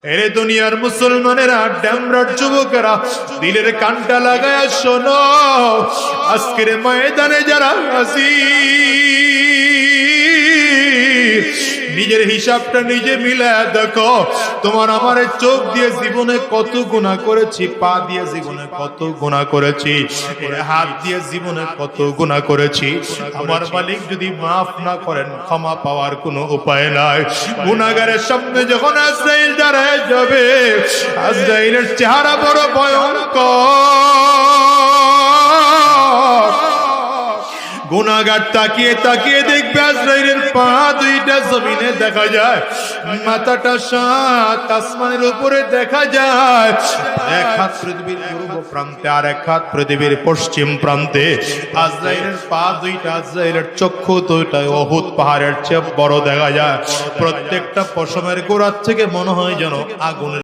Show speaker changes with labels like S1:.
S1: এরে দুনিয়ার মুসলমানেরা, ড্যামরার যুবকেরা, দিলের কানটা লাগায় শোনো, আজকের ময়দানে যারা হাজির, নিজের হিসাবটা নিজে মিলায় দেখো। তোমার আমার চোখ দিয়ে জীবনে কত গুনাহ করেছি, পা দিয়ে জীবনে কত গুনাহ করেছি, হাত দিয়ে জীবনে কত গুনাহ করেছি। আমার মালিক যদি মাফ না করেন, ক্ষমা পাওয়ার কোনো উপায় নাই। গুনাহগারের সামনে যখন আজরাইল দাঁড়ায় যাবে, আজরাইলের চেহারা বড় ভয়ঙ্কর। গুনাহগার তাকিয়ে তাকিয়ে দেখবে আজরাইলের পা দুইটা জমিনে দেখা যায়, মাথাটা সাত আসমানের উপরে দেখা যায়। এক হাত পৃথিবীর পূর্ব প্রান্তে আর এক হাত পৃথিবীর পশ্চিম প্রান্তে। আজরাইলের পা দুইটা, আজরাইলের চক্ষু দুইটা উহুদ পাহাড়ের চেয়ে বড় দেখা যায়। প্রত্যেকটা পশমের গোড়ার থেকে মনে হয় যেন আগুনের